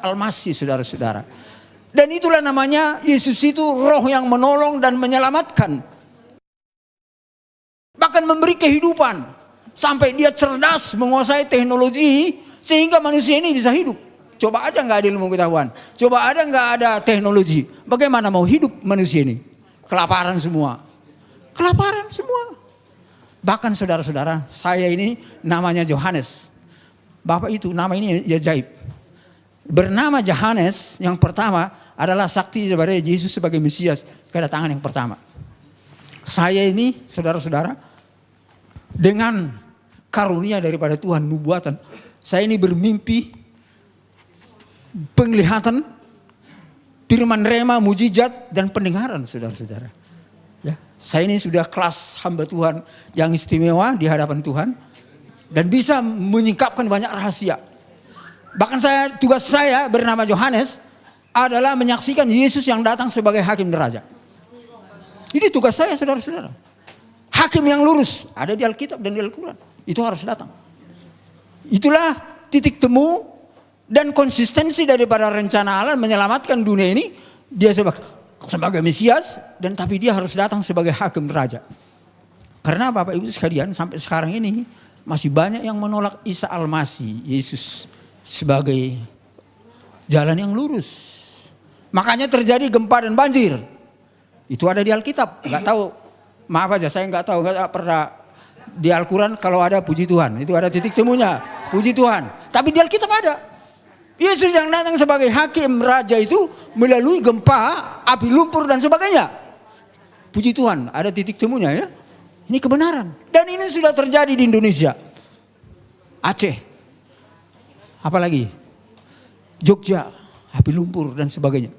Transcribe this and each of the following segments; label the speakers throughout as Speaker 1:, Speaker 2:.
Speaker 1: Al-Masih, saudara-saudara. Dan itulah namanya Yesus itu roh yang menolong dan menyelamatkan. Bahkan memberi kehidupan. Sampai dia cerdas menguasai teknologi sehingga manusia ini bisa hidup. Coba aja nggak ada ilmu pengetahuan. Coba ada nggak ada teknologi. Bagaimana mau hidup manusia ini? Kelaparan semua. Kelaparan semua. Bahkan saudara-saudara, saya ini namanya Yohanes. Bapak itu nama ini ajaib. Bernama Yohanes yang pertama adalah saksi kepada Yesus sebagai Mesias, kedatangan yang pertama. Saya ini saudara-saudara dengan karunia daripada Tuhan, nubuatan. Saya ini bermimpi, penglihatan, firman rema, mujizat dan pendengaran, saudara-saudara. Ya, saya ini sudah kelas hamba Tuhan yang istimewa di hadapan Tuhan dan bisa menyingkapkan banyak rahasia. Bahkan tugas saya bernama Yohanes adalah menyaksikan Yesus yang datang sebagai hakim raja. Ini tugas saya, saudara-saudara. Hakim yang lurus ada di Alkitab dan di Al-Quran. Itu harus datang. Itulah titik temu dan konsistensi daripada rencana Allah menyelamatkan dunia ini. Dia sebagai Mesias, dan tapi dia harus datang sebagai hakim raja. Karena Bapak Ibu sekalian, sampai sekarang ini masih banyak yang menolak Isa Al-Masih, Yesus sebagai jalan yang lurus. Makanya terjadi gempa dan banjir. Itu ada di Alkitab. Nggak tahu, maaf aja saya nggak tahu, nggak pernah di Al-Quran. Kalau ada puji Tuhan, itu ada titik temunya, puji Tuhan. Tapi di Alkitab ada. Yesus yang datang sebagai hakim raja itu melalui gempa, api lumpur dan sebagainya. Puji Tuhan, ada titik temunya ya. Ini kebenaran. Dan ini sudah terjadi di Indonesia. Aceh. Apalagi? Jogja, api lumpur dan sebagainya.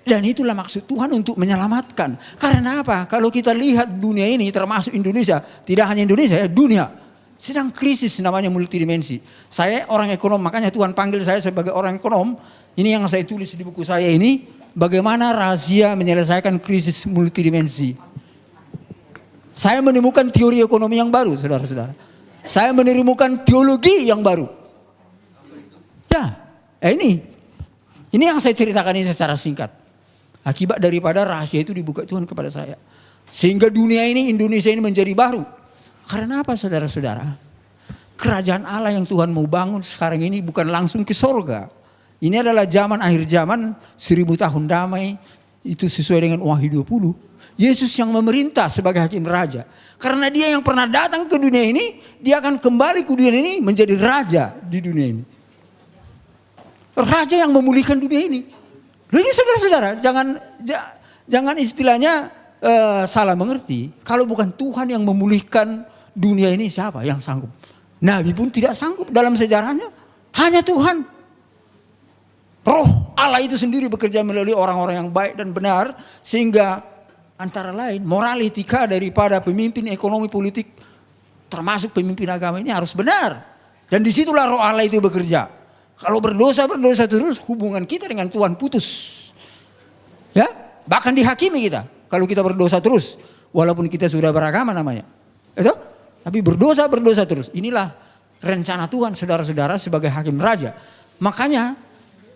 Speaker 1: Dan itulah maksud Tuhan untuk menyelamatkan. Karena apa? Kalau kita lihat dunia ini termasuk Indonesia, tidak hanya Indonesia ya, dunia sedang krisis namanya multidimensi. Saya orang ekonom, makanya Tuhan panggil saya sebagai orang ekonom. Ini yang saya tulis di buku saya ini, bagaimana rahasia menyelesaikan krisis multidimensi. Saya menemukan teori ekonomi yang baru, saudara-saudara. Saya menemukan teologi yang baru. Ya, ini yang saya ceritakan ini secara singkat. Akibat daripada rahasia itu dibuka Tuhan kepada saya. Sehingga dunia ini, Indonesia ini menjadi baru. Karena apa, saudara-saudara? Kerajaan Allah yang Tuhan mau bangun sekarang ini bukan langsung ke sorga. Ini adalah zaman akhir zaman, 1000 tahun damai. Itu sesuai dengan Wahyu 20. Yesus yang memerintah sebagai hakim raja. Karena dia yang pernah datang ke dunia ini, dia akan kembali ke dunia ini menjadi raja di dunia ini. Raja yang memulihkan dunia ini. Ini saudara-saudara, jangan istilahnya salah mengerti. Kalau bukan Tuhan yang memulihkan dunia ini, siapa yang sanggup? Nabi pun tidak sanggup dalam sejarahnya. Hanya Tuhan. Roh Allah itu sendiri bekerja melalui orang-orang yang baik dan benar. Sehingga antara lain moral etika daripada pemimpin ekonomi politik, termasuk pemimpin agama ini harus benar. Dan disitulah roh Allah itu bekerja. Kalau berdosa terus, hubungan kita dengan Tuhan putus. Ya, bahkan dihakimi kita. Kalau kita berdosa terus, walaupun kita sudah beragama namanya. Itu? Tapi berdosa terus. Inilah rencana Tuhan, saudara-saudara, sebagai hakim raja. Makanya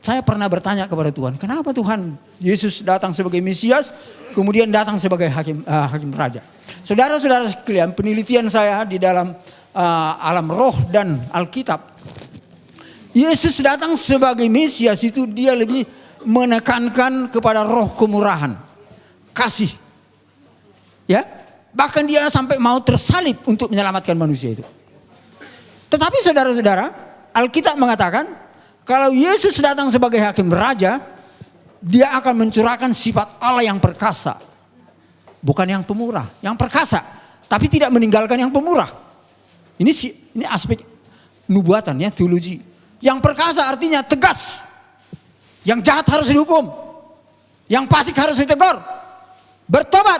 Speaker 1: saya pernah bertanya kepada Tuhan, kenapa Tuhan Yesus datang sebagai Mesias, kemudian datang sebagai hakim raja. Saudara-saudara sekalian, penelitian saya di dalam alam roh dan Alkitab, Yesus datang sebagai Mesias itu dia lebih menekankan kepada roh kemurahan, kasih. Ya, bahkan dia sampai mau tersalib untuk menyelamatkan manusia itu. Tetapi saudara-saudara, Alkitab mengatakan kalau Yesus datang sebagai hakim raja, dia akan mencurahkan sifat Allah yang perkasa. Bukan yang pemurah, yang perkasa, tapi tidak meninggalkan yang pemurah. Ini aspek nubuatan ya, teologi. Yang perkasa artinya tegas. Yang jahat harus dihukum. Yang fasik harus ditegur. Bertobat.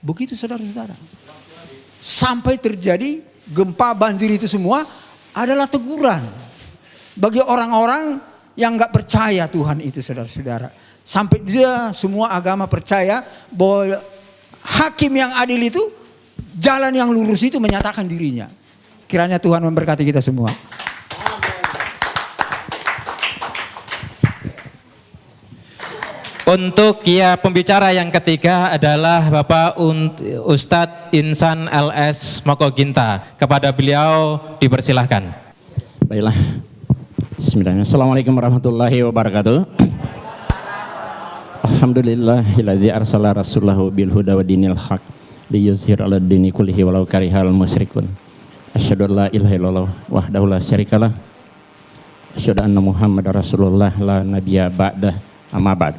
Speaker 1: Begitu saudara-saudara. Sampai terjadi gempa banjir itu semua adalah teguran. Bagi orang-orang yang gak percaya Tuhan itu saudara-saudara. Sampai dia semua agama percaya bahwa hakim yang adil itu, jalan yang lurus itu menyatakan dirinya. Kiranya Tuhan memberkati kita semua.
Speaker 2: Untuk pembicara yang ketiga adalah Bapak Ustadz Insan LS Mokoginta. Kepada beliau dipersilahkan.
Speaker 3: Baiklah. Bismillahirrahmanirrahim. Assalamualaikum warahmatullahi wabarakatuh. Alhamdulillahillazi arsala rasulahu bil huda wa dinil haq liyuzhir 'ala dini kullihi walau karihal musyrikun. Asyhadu an la ilaha illallah wahdahu la syarikalah. Asyhadu anna Muhammadar Rasulullah la nabiyya ba'da, amma ba'd.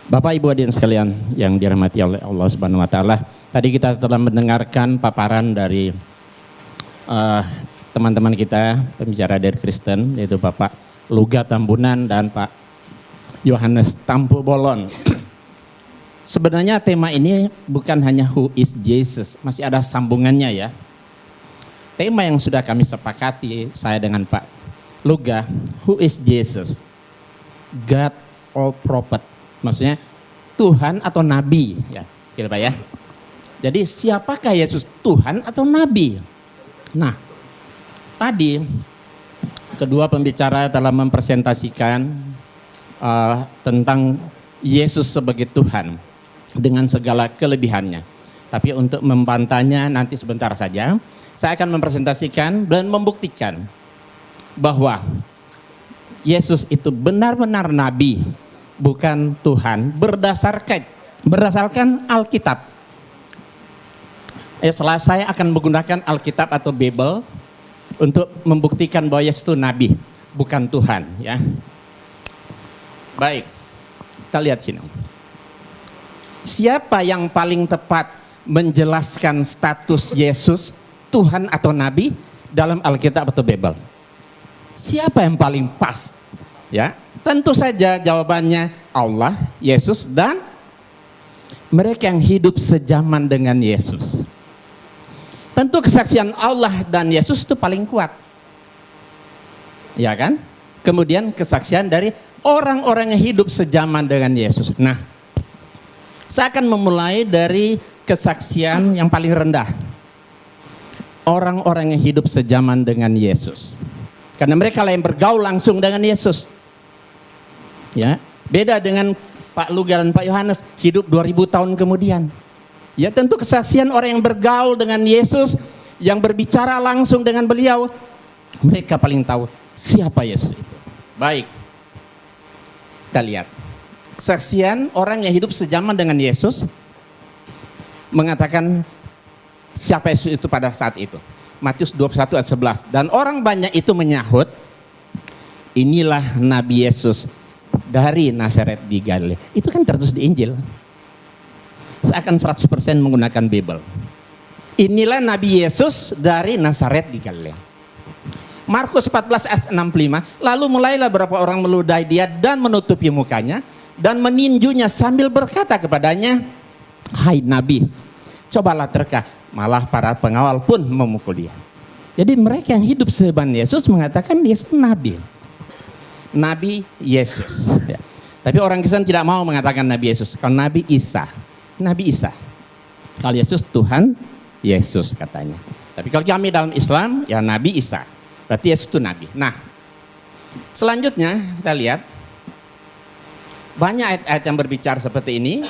Speaker 3: Bapak Ibu hadirin sekalian yang dirahmati oleh Allah Subhanahu wa taala, tadi kita telah mendengarkan paparan dari teman-teman kita pembicara dari Kristen, yaitu Bapak Luga Tambunan dan Pak Yohanes Tampu Bolon. Sebenarnya tema ini bukan hanya who is Jesus, masih ada sambungannya ya. Tema yang sudah kami sepakati saya dengan Pak Luga, who is Jesus? God or prophet? Maksudnya Tuhan atau Nabi ya, gitu Pak ya. Jadi siapakah Yesus, Tuhan atau Nabi? Nah, tadi kedua pembicara telah mempresentasikan tentang Yesus sebagai Tuhan dengan segala kelebihannya. Tapi untuk membantahnya nanti sebentar saja, saya akan mempresentasikan dan membuktikan bahwa Yesus itu benar-benar Nabi, bukan Tuhan, berdasarkan Alkitab. Setelah saya akan menggunakan Alkitab atau Bible untuk membuktikan bahwa Yesus itu Nabi, bukan Tuhan ya. Baik, kita lihat sini. Siapa yang paling tepat menjelaskan status Yesus Tuhan atau Nabi dalam Alkitab atau Bible? Siapa yang paling pas? Ya, tentu saja jawabannya Allah, Yesus, dan mereka yang hidup sejaman dengan Yesus. Tentu kesaksian Allah dan Yesus itu paling kuat. Ya kan? Kemudian kesaksian dari orang-orang yang hidup sejaman dengan Yesus. Nah, saya akan memulai dari kesaksian yang paling rendah. Orang-orang yang hidup sejaman dengan Yesus. Karena mereka lah yang bergaul langsung dengan Yesus. Ya, beda dengan Pak Luga dan Pak Yohanes hidup 2000 tahun kemudian. Ya, tentu kesaksian orang yang bergaul dengan Yesus, yang berbicara langsung dengan beliau, mereka paling tahu siapa Yesus itu. Baik, kita lihat kesaksian orang yang hidup sejaman dengan Yesus mengatakan siapa Yesus itu pada saat itu. Matius 21 ayat 11. Dan orang banyak itu menyahut, inilah Nabi Yesus dari Nazaret di Galilea. Itu kan tertulis di Injil. Saya akan 100% menggunakan Bible. Inilah Nabi Yesus dari Nazaret di Galilea. Markus 14 ayat 65. Lalu mulailah beberapa orang meludahi dia dan menutupi mukanya dan meninjunya sambil berkata kepadanya, hai Nabi, cobalah terka. Malah para pengawal pun memukul dia. Jadi mereka yang hidup sejaman Yesus mengatakan Yesus Nabi. Nabi Yesus ya. Tapi orang Kristen tidak mau mengatakan Nabi Yesus. Kalau Nabi Isa, Nabi Isa. Kalau Yesus Tuhan Yesus katanya. Tapi kalau kami dalam Islam ya Nabi Isa. Berarti Yesus itu Nabi. Nah, selanjutnya kita lihat banyak ayat-ayat yang berbicara seperti ini.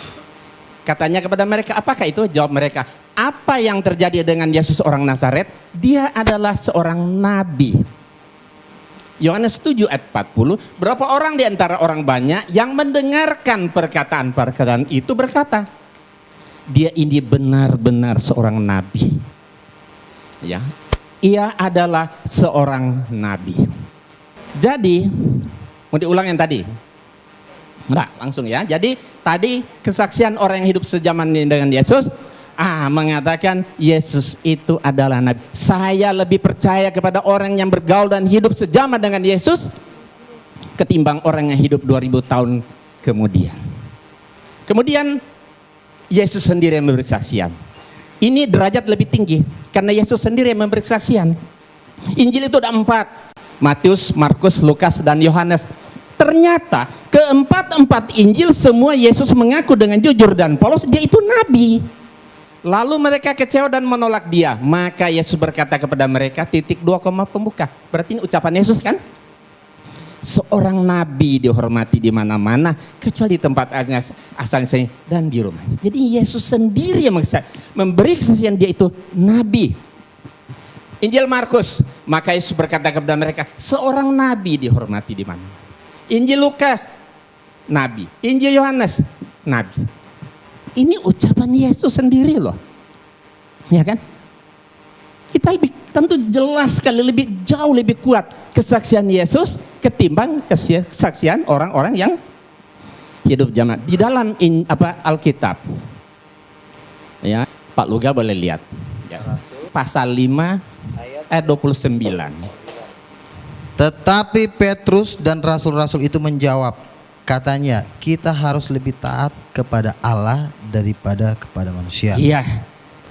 Speaker 3: Katanya kepada mereka, apakah itu? Jawab mereka, apa yang terjadi dengan Yesus orang Nazaret? Dia adalah seorang nabi. Yohanes 7 ayat 40, berapa orang di antara orang banyak yang mendengarkan perkataan-perkataan itu berkata, dia ini benar-benar seorang nabi. Ya, ia adalah seorang nabi. Jadi, mau diulang yang tadi? Enggak, langsung ya. Jadi tadi kesaksian orang yang hidup sejaman dengan Yesus mengatakan Yesus itu adalah Nabi. Saya lebih percaya kepada orang yang bergaul dan hidup sejaman dengan Yesus ketimbang orang yang hidup 2000 tahun kemudian. Kemudian Yesus sendiri yang memberi kesaksian. Ini derajat lebih tinggi karena Yesus sendiri yang memberi kesaksian. Injil itu ada 4. Matius, Markus, Lukas, dan Yohanes. Ternyata keempat Injil semua Yesus mengaku dengan jujur dan polos dia itu nabi. Lalu mereka kecewa dan menolak dia. Maka Yesus berkata kepada mereka, titik 2 koma pembuka. Berarti ini ucapan Yesus kan? seorang nabi dihormati di mana-mana kecuali di tempat asalnya dan di rumahnya. Jadi Yesus sendiri yang memberi kesaksian dia itu nabi. Injil Markus, maka Yesus berkata kepada mereka, seorang nabi dihormati di mana. Injil Lukas, nabi. Injil Yohanes, nabi. Ini ucapan Yesus sendiri loh. Ya kan? Kita lebih tentu jelas sekali, jauh lebih kuat kesaksian Yesus ketimbang kesaksian orang-orang yang hidup zaman di dalam Alkitab. Ya, Pak Luga boleh lihat. Ya. Pasal 5 ayat 29.
Speaker 4: Tetapi Petrus dan rasul-rasul itu menjawab, katanya, kita harus lebih taat kepada Allah daripada kepada manusia.
Speaker 3: Iya,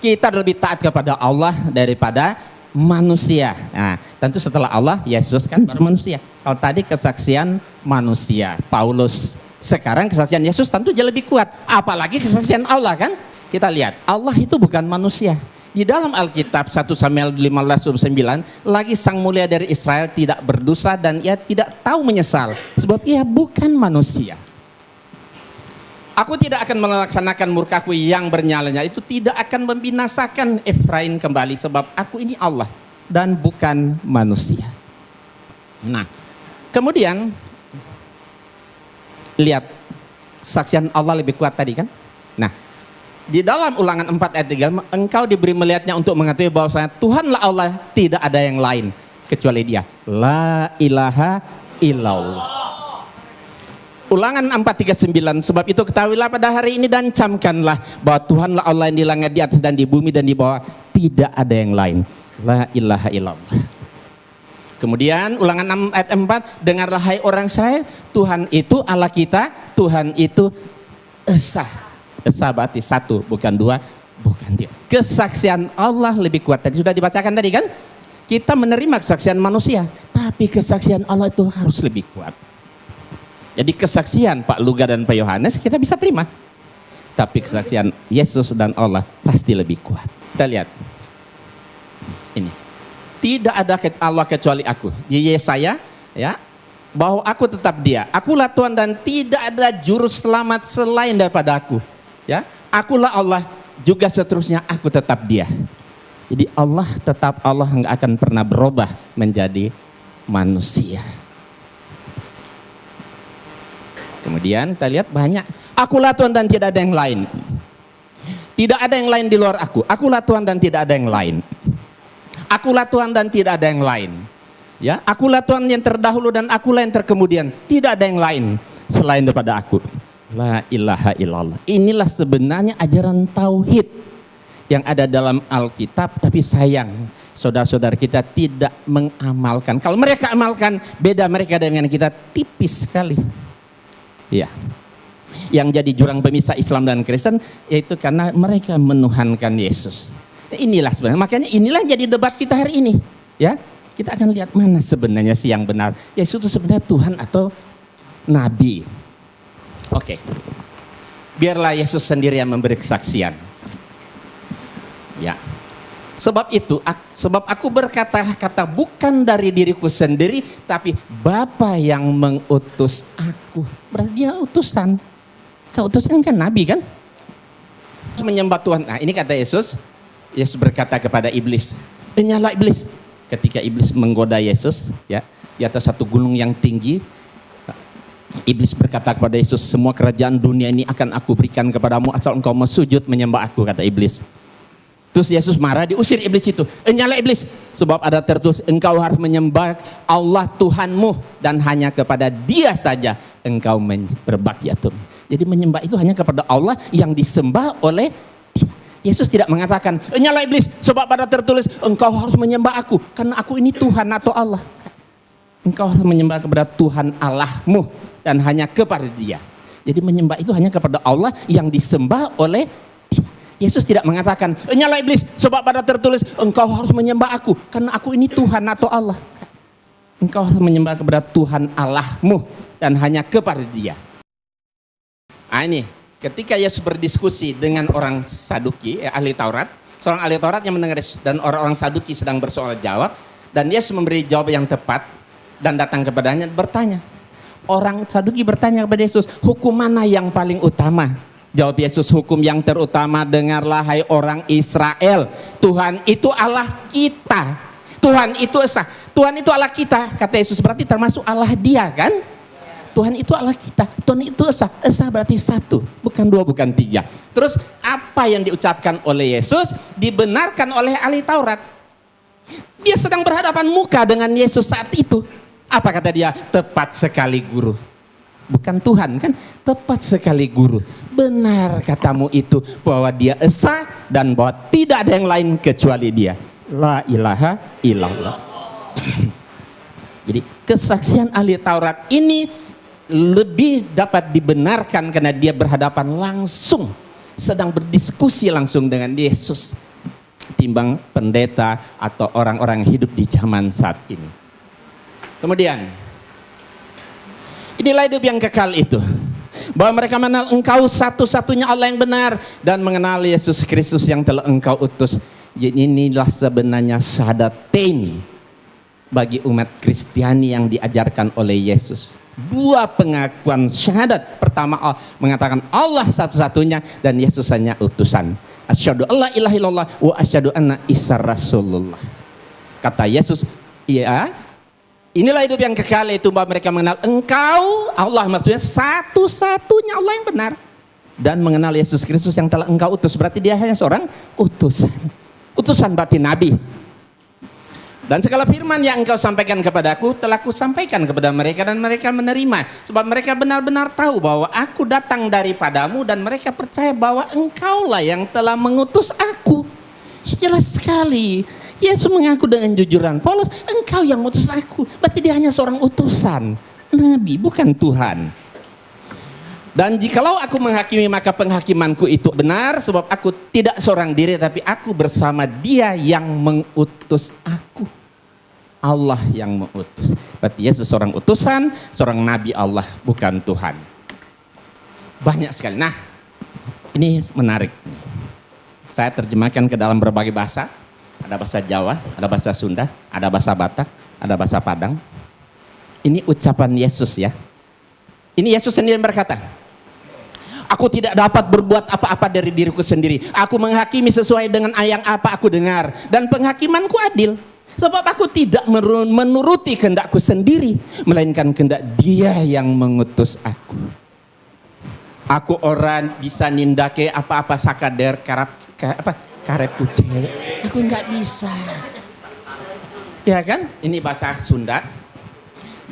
Speaker 3: kita lebih taat kepada Allah daripada manusia. Nah, tentu setelah Allah, Yesus kan baru manusia. Kalau tadi kesaksian manusia, Paulus. Sekarang kesaksian Yesus tentu jauh lebih kuat. Apalagi kesaksian Allah kan. Kita lihat, Allah itu bukan manusia. Di dalam Alkitab 1 Samuel 15:9, lagi sang mulia dari Israel tidak berdosa dan ia tidak tahu menyesal sebab ia bukan manusia. Aku tidak akan melaksanakan murkaku yang bernyalanya, itu tidak akan membinasakan Efraim kembali sebab aku ini Allah dan bukan manusia. Nah, kemudian lihat saksian Allah lebih kuat tadi kan. Nah, di dalam Ulangan 4 ayat 3, engkau diberi melihatnya untuk mengetahui bahwasanya Tuhanlah Allah, tidak ada yang lain kecuali Dia. La ilaha illallah. Ulangan 4:39, sebab itu ketahuilah pada hari ini dan camkanlah bahwa Tuhanlah Allah yang di langit, di atas dan di bumi dan di bawah, tidak ada yang lain. La ilaha illallah. Kemudian Ulangan 6 ayat 4, dengarlah hai orang Israel, Tuhan itu Allah kita, Tuhan itu esa. Esa berarti satu, bukan dua, bukan dia. Kesaksian Allah lebih kuat. Tadi sudah dibacakan tadi kan? Kita menerima kesaksian manusia, tapi kesaksian Allah itu harus lebih kuat. Jadi kesaksian Pak Luga dan Pak Yohanes kita bisa terima, tapi kesaksian Yesus dan Allah pasti lebih kuat. Kita lihat ini, tidak ada Allah kecuali aku. Di Yesaya ya, bahwa aku tetap Dia, akulah Tuhan dan tidak ada juru selamat selain daripada aku. Ya, akulah Allah, juga seterusnya aku tetap Dia. Jadi Allah tetap Allah, nggak akan pernah berubah menjadi manusia. Kemudian kita lihat banyak, akulah Tuhan dan tidak ada yang lain. Tidak ada yang lain di luar aku. Akulah Tuhan dan tidak ada yang lain. Akulah Tuhan dan tidak ada yang lain. Ya, akulah Tuhan yang terdahulu dan akulah yang terkemudian. Tidak ada yang lain selain daripada aku. La ilaha illallah. Inilah sebenarnya ajaran tauhid yang ada dalam Alkitab, tapi sayang saudara-saudara kita tidak mengamalkan. Kalau mereka amalkan, beda mereka dengan kita tipis sekali. Ya. Yang jadi jurang pemisah Islam dan Kristen yaitu karena mereka menuhankan Yesus. Inilah sebenarnya, makanya inilah jadi debat kita hari ini. Ya, kita akan lihat mana sebenarnya sih yang benar. Yesus itu sebenarnya Tuhan atau Nabi. Oke, biarlah Yesus sendiri yang memberi kesaksian. Ya, sebab itu, sebab aku berkata-kata bukan dari diriku sendiri, tapi Bapa yang mengutus aku. Berarti Dia utusan. Utusan kan Nabi kan? Menyembah Tuhan. Nah, ini kata Yesus. Yesus berkata kepada iblis, "Nyala iblis." Ketika iblis menggoda Yesus, ya, di atas satu gunung yang tinggi. Iblis berkata kepada Yesus, semua kerajaan dunia ini akan aku berikan kepadamu asal engkau sujud menyembah aku, kata iblis. Terus Yesus marah, diusir iblis itu. Nyala iblis, sebab ada tertulis engkau harus menyembah Allah Tuhanmu dan hanya kepada Dia saja engkau berbakti. Jadi menyembah itu hanya kepada Allah yang disembah oleh Yesus. Tidak mengatakan nyala iblis, sebab ada tertulis engkau harus menyembah aku karena aku ini Tuhan atau Allah. Engkau harus menyembah kepada Tuhan Allahmu dan hanya kepada Dia. Jadi menyembah itu hanya kepada Allah yang disembah oleh Yesus. Tidak mengatakan nyala iblis, sebab pada tertulis engkau harus menyembah aku karena aku ini Tuhan atau Allah. Engkau harus menyembah kepada Tuhan Allahmu dan hanya kepada Dia. Nah, ini ketika Yesus berdiskusi dengan orang Saduki, ahli Taurat, seorang ahli Taurat yang mendengar Yesus dan orang-orang Saduki sedang bersoal jawab, dan Yesus memberi jawab yang tepat. dan datang kepadanya bertanya. Orang Saduki bertanya kepada Yesus, hukum mana yang paling utama? Jawab Yesus, hukum yang terutama, dengarlah hai orang Israel, Tuhan itu Allah kita. Tuhan itu esa, Tuhan itu Allah kita. Kata Yesus, berarti termasuk Allah dia kan? Tuhan itu Allah kita, Tuhan itu esa. Esa berarti satu, bukan dua, bukan tiga. Terus apa yang diucapkan oleh Yesus dibenarkan oleh ahli Taurat. Dia sedang berhadapan muka dengan Yesus saat itu. Apa kata dia? Tepat sekali guru. Bukan Tuhan kan? Tepat sekali guru. Benar katamu itu, bahwa dia esa dan bahwa tidak ada yang lain kecuali dia. La ilaha illallah. Jadi kesaksian ahli Taurat ini lebih dapat dibenarkan karena dia berhadapan langsung, sedang berdiskusi langsung dengan Yesus, ketimbang pendeta atau orang-orang yang hidup di zaman saat ini. Kemudian, inilah hidup yang kekal itu, bahwa mereka mengenal engkau satu-satunya Allah yang benar, dan mengenal Yesus Kristus yang telah engkau utus. Jadi inilah sebenarnya syahadatain bagi umat Kristiani yang diajarkan oleh Yesus. Dua pengakuan syahadat. Pertama, mengatakan Allah satu-satunya dan Yesus hanya utusan. Asyhadu alla ilaha illallah wa asyhadu anna Isa Rasulullah. Kata Yesus, ya, inilah hidup yang kekal, itu bahwa mereka mengenal engkau, Allah maksudnya satu-satunya Allah yang benar, dan mengenal Yesus Kristus yang telah engkau utus. Berarti dia hanya seorang utusan. Utusan berarti nabi. Dan segala firman yang engkau sampaikan kepadaku telah kusampaikan kepada mereka, dan mereka menerima, sebab mereka benar-benar tahu bahwa aku datang daripadamu, dan mereka percaya bahwa engkaulah yang telah mengutus aku. Jelas sekali Yesus mengaku dengan jujuran, Paulus, engkau yang mengutus aku. Berarti dia hanya seorang utusan, nabi, bukan Tuhan. Dan jikalau aku menghakimi, maka penghakimanku itu benar, sebab aku tidak seorang diri, tapi aku bersama dia yang mengutus aku. Allah yang mengutus. Berarti Yesus seorang utusan, seorang nabi Allah, bukan Tuhan. Banyak sekali. Nah, ini menarik. Saya terjemahkan ke dalam berbagai bahasa. Ada bahasa Jawa, ada bahasa Sunda, ada bahasa Batak, ada bahasa Padang. Ini ucapan Yesus ya. Ini Yesus sendiri berkata, aku tidak dapat berbuat apa-apa dari diriku sendiri. Aku menghakimi sesuai dengan yang apa aku dengar. Dan penghakimanku adil. Sebab aku tidak menuruti kehendakku sendiri, melainkan kehendak dia yang mengutus aku. Aku orang bisa nindake apa-apa sakader karep putih. Aku nggak bisa. Ya kan? Ini bahasa Sunda.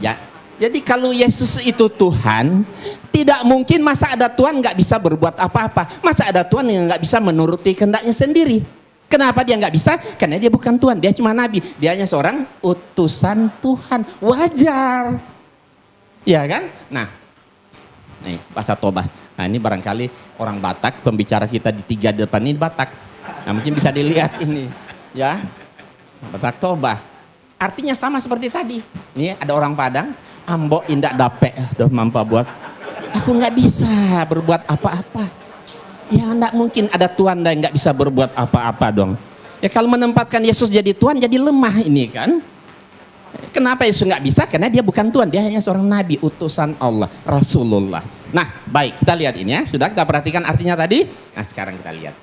Speaker 3: Ya. Jadi kalau Yesus itu Tuhan, tidak mungkin masa ada Tuhan nggak bisa berbuat apa-apa. Masa ada Tuhan yang nggak bisa menuruti kehendaknya sendiri. Kenapa dia nggak bisa? Karena dia bukan Tuhan, dia cuma nabi. Dia hanya seorang utusan Tuhan. Wajar. Ya kan? Nah, nih bahasa Toba. Nah ini barangkali orang Batak, pembicara kita di 3 depan ini Batak. Nah mungkin bisa dilihat ini. Ya, Batak Toba. Artinya sama seperti tadi. Nih ada orang Padang, ambo indak dape, doh mampa buat. Aku nggak bisa berbuat apa-apa. Ya enggak mungkin ada Tuhan dan nggak bisa berbuat apa-apa dong. Ya kalau menempatkan Yesus jadi Tuhan jadi lemah ini kan. Kenapa Yesus nggak bisa? Karena dia bukan Tuhan, dia hanya seorang nabi, utusan Allah, Rasulullah. Nah baik, kita lihat ini ya. Sudah kita perhatikan artinya tadi. Nah sekarang kita lihat.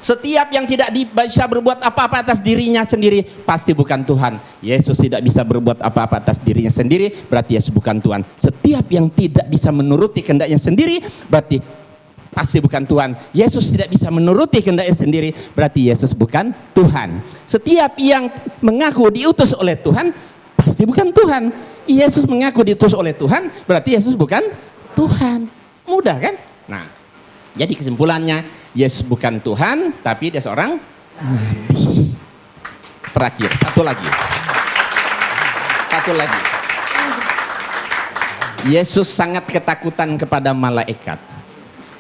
Speaker 3: Setiap yang tidak bisa berbuat apa-apa atas dirinya sendiri pasti bukan Tuhan. Yesus tidak bisa berbuat apa-apa atas dirinya sendiri, berarti Yesus bukan Tuhan. Setiap yang tidak bisa menuruti kehendaknya sendiri berarti pasti bukan Tuhan. Yesus tidak bisa menuruti kehendaknya sendiri, berarti Yesus bukan Tuhan. Setiap yang mengaku diutus oleh Tuhan pasti bukan Tuhan. Yesus mengaku diutus oleh Tuhan, berarti Yesus bukan Tuhan. Mudah kan? Nah, jadi kesimpulannya Yesus bukan Tuhan, tapi dia seorang nabi. Terakhir, satu lagi. Yesus sangat ketakutan kepada malaikat.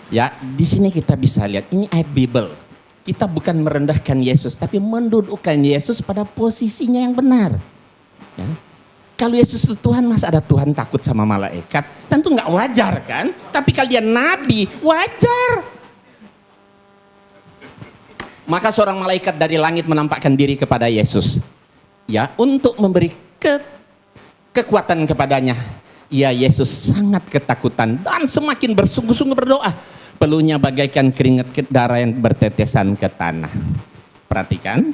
Speaker 3: Ya, di sini kita bisa lihat ini ayat Bible. Kita bukan merendahkan Yesus, tapi mendudukkan Yesus pada posisinya yang benar. Ya. Kalau Yesus itu Tuhan, masa ada Tuhan takut sama malaikat? Tentu nggak wajar kan? Tapi kalau dia nabi, wajar. Maka seorang malaikat dari langit menampakkan diri kepada Yesus. Ya, untuk memberi kekuatan kepadanya. Ya Yesus sangat ketakutan dan semakin bersungguh-sungguh berdoa. Peluhnya bagaikan keringat darah yang bertetesan ke tanah. Perhatikan,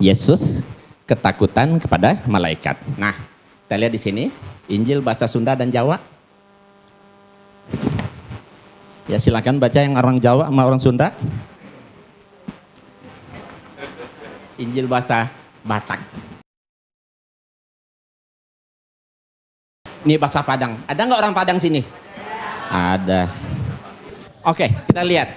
Speaker 3: Yesus ketakutan kepada malaikat. Nah, kita lihat di sini Injil bahasa Sunda dan Jawa. Ya silakan baca yang orang Jawa sama orang Sunda. Injil bahasa Batak. Ini bahasa Padang. Ada nggak orang Padang sini? Ada. Oke, kita lihat.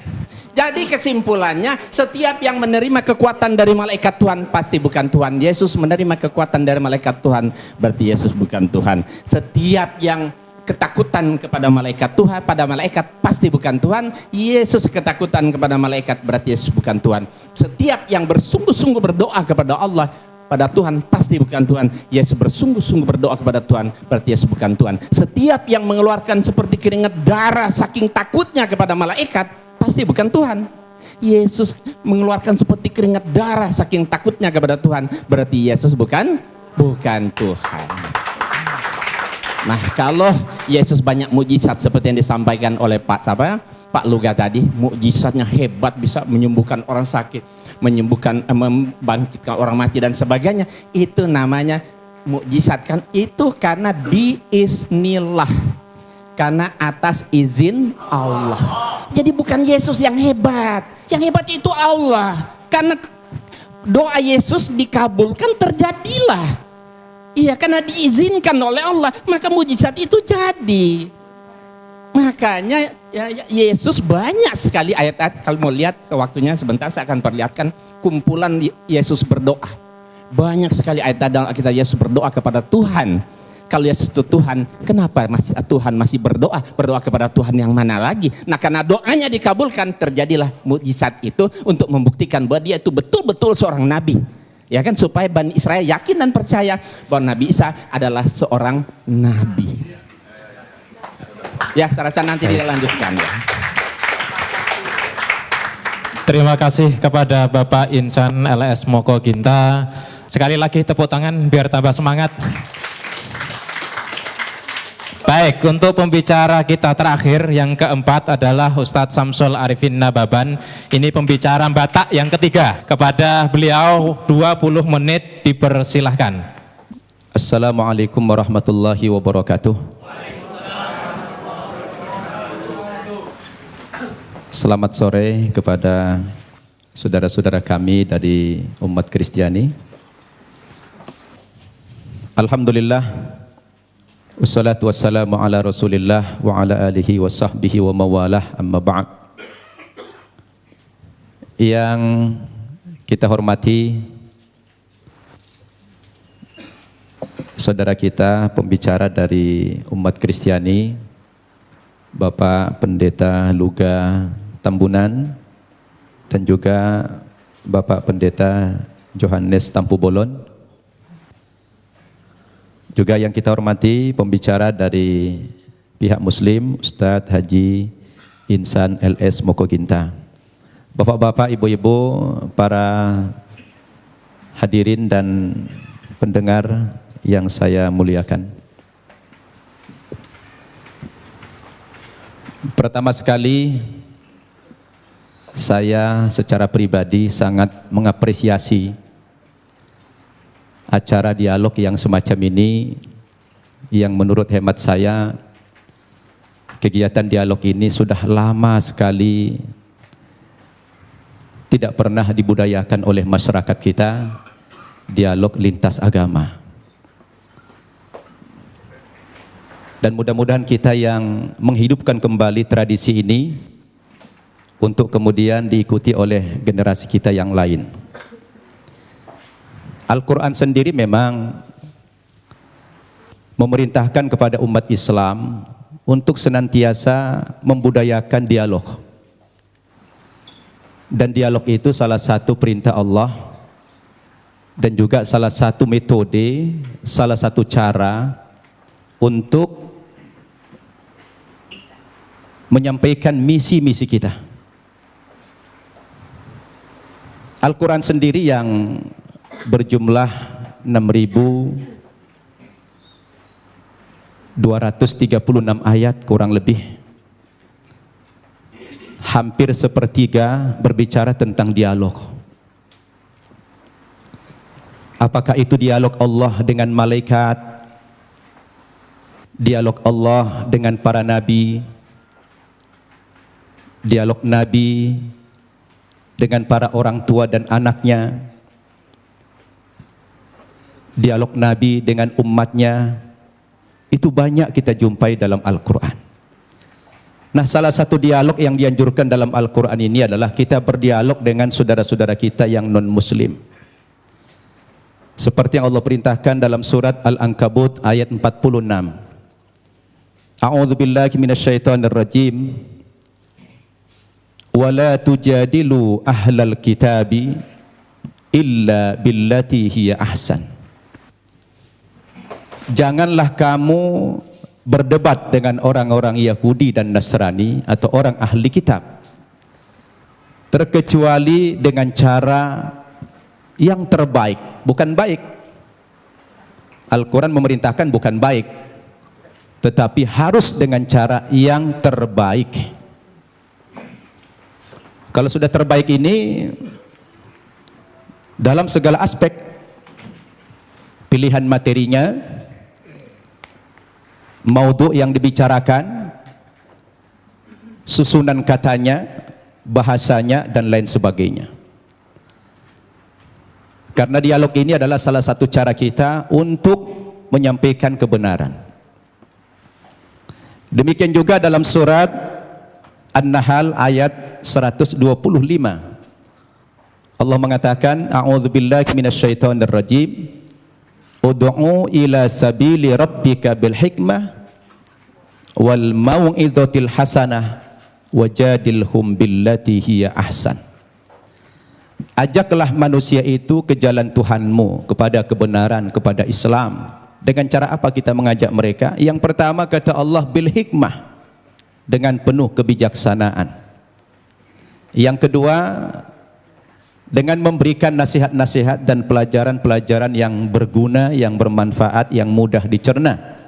Speaker 3: Jadi kesimpulannya, setiap yang menerima kekuatan dari malaikat Tuhan pasti bukan Tuhan. Yesus menerima kekuatan dari malaikat Tuhan, berarti Yesus bukan Tuhan. Setiap yang ketakutan kepada malaikat Tuhan, pada malaikat pasti bukan Tuhan. Yesus ketakutan kepada malaikat, berarti Yesus bukan Tuhan. Setiap yang bersungguh-sungguh berdoa kepada Allah, pada Tuhan pasti bukan Tuhan. Yesus bersungguh-sungguh berdoa kepada Tuhan, berarti Yesus bukan Tuhan. Setiap yang mengeluarkan seperti keringat darah saking takutnya kepada malaikat, pasti bukan Tuhan. Yesus mengeluarkan seperti keringat darah saking takutnya kepada Tuhan, berarti Yesus bukan Tuhan. Nah, kalau Yesus banyak mujizat seperti yang disampaikan oleh Pak Luga tadi, mujizatnya hebat, bisa menyembuhkan orang sakit, membangkitkan orang mati dan sebagainya, itu namanya mukjizat kan? Itu karena biiznillah, karena atas izin Allah. Jadi bukan Yesus yang hebat itu Allah. Karena doa Yesus dikabulkan, terjadilah. Iya, karena diizinkan oleh Allah, maka mujizat itu jadi. Makanya ya, Yesus banyak sekali ayat-ayat. Kalau mau lihat waktunya sebentar, saya akan perlihatkan kumpulan Yesus berdoa. Banyak sekali ayat dalam Alkitab Yesus berdoa kepada Tuhan. Kalau Yesus itu Tuhan, kenapa Tuhan masih berdoa kepada Tuhan yang mana lagi? Nah, karena doanya dikabulkan, terjadilah mukjizat itu untuk membuktikan bahwa dia itu betul-betul seorang nabi. Ya kan, supaya Bani Israel yakin dan percaya bahwa Nabi Isa adalah seorang nabi. Ya, saya rasa nanti dilanjutkan ya.
Speaker 2: Terima kasih kepada Bapak Insan LS Moko Ginta. Sekali lagi tepuk tangan biar tambah semangat. Baik, untuk pembicara kita terakhir yang keempat adalah Ustadz Samsul Arifin Nababan. Ini pembicara Batak yang ketiga. Kepada beliau 20 menit dipersilahkan.
Speaker 5: Assalamualaikum warahmatullahi wabarakatuh. Selamat sore kepada saudara-saudara kami dari umat Kristiani. Alhamdulillah. Wassalatu wassalamu ala rasulillah wa ala alihi wa sahbihi wa mawalah, amma ba'd. Yang kita hormati saudara kita, pembicara dari umat Kristiani, Bapak Pendeta Luga Tambunan, dan juga Bapak Pendeta Johannes Tampu Bolon. Juga yang kita hormati pembicara dari pihak Muslim, Ustadz Haji Insan LS Moko Ginta. Bapak-bapak, ibu-ibu, para hadirin dan pendengar yang saya muliakan. Pertama sekali, saya secara pribadi sangat mengapresiasi acara dialog yang semacam ini, yang menurut hemat saya kegiatan dialog ini sudah lama sekali tidak pernah dibudayakan oleh masyarakat kita, dialog lintas agama. Dan mudah-mudahan kita yang menghidupkan kembali tradisi ini untuk kemudian diikuti oleh generasi kita yang lain. Al-Quran sendiri memang memerintahkan kepada umat Islam untuk senantiasa membudayakan dialog. Dan dialog itu salah satu perintah Allah dan juga salah satu metode, salah satu cara untuk menyampaikan misi-misi kita. Al-Quran sendiri yang berjumlah 6.000 236 ayat kurang lebih. Hampir sepertiga berbicara tentang dialog. Apakah itu dialog Allah dengan malaikat, dialog Allah dengan para nabi, dialog nabi dengan para orang tua dan anaknya, dialog nabi dengan umatnya. Itu banyak kita jumpai dalam Al-Quran. Nah, salah satu dialog yang dianjurkan dalam Al-Quran ini adalah kita berdialog dengan saudara-saudara kita yang non-muslim. Seperti yang Allah perintahkan dalam surat Al-Ankabut ayat 46. A'udzu billahi minasyaitonir rajim. Wa la tujadilu ahlal kitabi illa billati hiya ahsan. Janganlah kamu berdebat dengan orang-orang Yahudi dan Nasrani atau orang ahli kitab terkecuali dengan cara yang terbaik, bukan baik. Al-Quran memerintahkan bukan baik, tetapi harus dengan cara yang terbaik. Kalau sudah terbaik ini dalam segala aspek, pilihan materinya, maudhu yang dibicarakan, susunan katanya, bahasanya, dan lain sebagainya. Karena dialog ini adalah salah satu cara kita untuk menyampaikan kebenaran. Demikian juga dalam surat An-Nahl ayat 125. Allah mengatakan, A'udzubillahi minasyaitonir rajim. Ud'u ila sabili rabbika bil hikmah wal mau'izatil hasanah wajadilhum billati hiya ahsan. Ajaklah manusia itu ke jalan Tuhanmu, kepada kebenaran, kepada Islam. Dengan cara apa kita mengajak mereka? Yang pertama kata Allah, bil hikmah, dengan penuh kebijaksanaan. Yang kedua, dengan memberikan nasihat-nasihat dan pelajaran-pelajaran yang berguna, yang bermanfaat, yang mudah dicerna.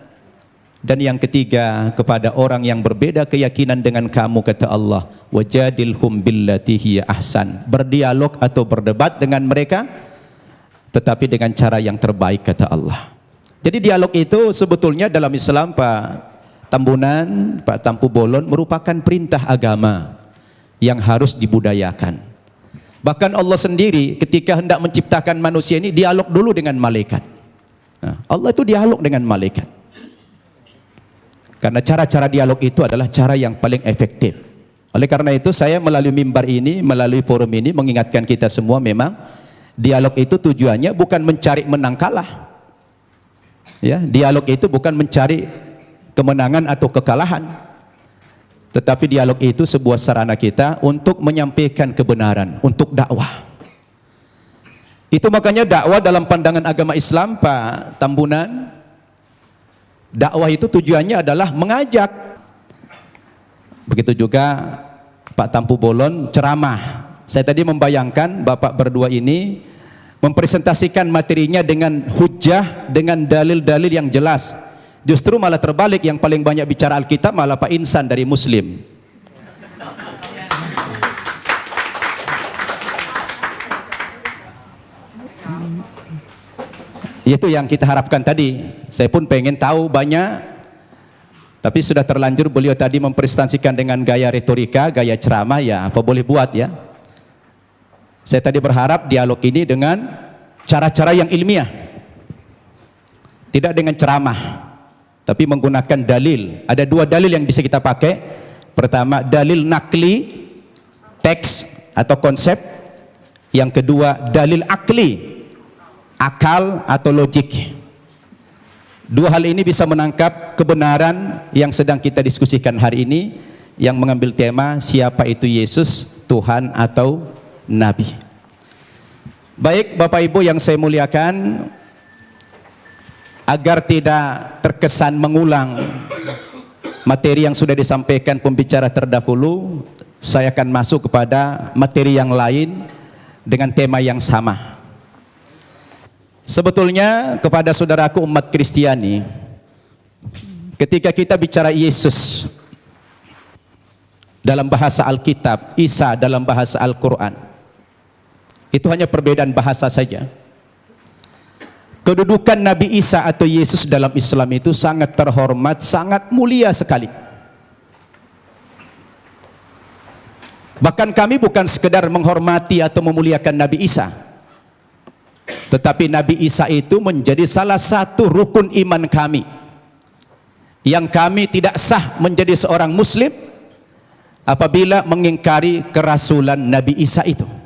Speaker 5: Dan yang ketiga, kepada orang yang berbeda keyakinan dengan kamu, kata Allah, wajadilhum billati hiya ahsan. Berdialog atau berdebat dengan mereka, tetapi dengan cara yang terbaik, kata Allah. Jadi dialog itu sebetulnya dalam Islam, Pak Tambunan, Pak Tampu Bolon, merupakan perintah agama yang harus dibudayakan. Bahkan Allah sendiri ketika hendak menciptakan manusia ini dialog dulu dengan malaikat. Nah, Allah itu dialog dengan malaikat. Karena cara-cara dialog itu adalah cara yang paling efektif. Oleh karena itu saya melalui mimbar ini, melalui forum ini mengingatkan kita semua, memang dialog itu tujuannya bukan mencari menang kalah. Ya, dialog itu bukan mencari kemenangan atau kekalahan. Tetapi dialog itu sebuah sarana kita untuk menyampaikan kebenaran, untuk dakwah. Itu makanya dakwah dalam pandangan agama Islam, Pak Tambunan, dakwah itu tujuannya adalah mengajak. Begitu juga Pak Tampu Bolon ceramah. Saya tadi membayangkan Bapak berdua ini mempresentasikan materinya dengan hujjah, dengan dalil-dalil yang jelas. Justru malah terbalik, yang paling banyak bicara Alkitab malah Pak Insan dari Muslim. Itu yang kita harapkan tadi. Saya pun pengen tahu banyak, tapi sudah terlanjur beliau tadi mempresentasikan dengan gaya retorika, gaya ceramah, ya apa boleh buat ya. Saya tadi berharap dialog ini dengan cara-cara yang ilmiah, tidak dengan ceramah, tapi menggunakan dalil. Ada dua dalil yang bisa kita pakai. Pertama, dalil nakli, teks atau konsep. Yang kedua, dalil akli, akal atau logik. Dua hal ini bisa menangkap kebenaran yang sedang kita diskusikan hari ini, yang mengambil tema siapa itu Yesus, Tuhan atau Nabi. Baik Bapak Ibu yang saya muliakan, agar tidak terkesan mengulang materi yang sudah disampaikan pembicara terdahulu, saya akan masuk kepada materi yang lain dengan tema yang sama. Sebetulnya kepada saudaraku umat Kristiani, ketika kita bicara Yesus dalam bahasa Alkitab, Isa dalam bahasa Al-Quran, itu hanya perbedaan bahasa saja. Kedudukan Nabi Isa atau Yesus dalam Islam itu sangat terhormat, sangat mulia sekali. Bahkan kami bukan sekedar menghormati atau memuliakan Nabi Isa, tetapi Nabi Isa itu menjadi salah satu rukun iman kami, yang kami tidak sah menjadi seorang muslim apabila mengingkari kerasulan Nabi Isa itu.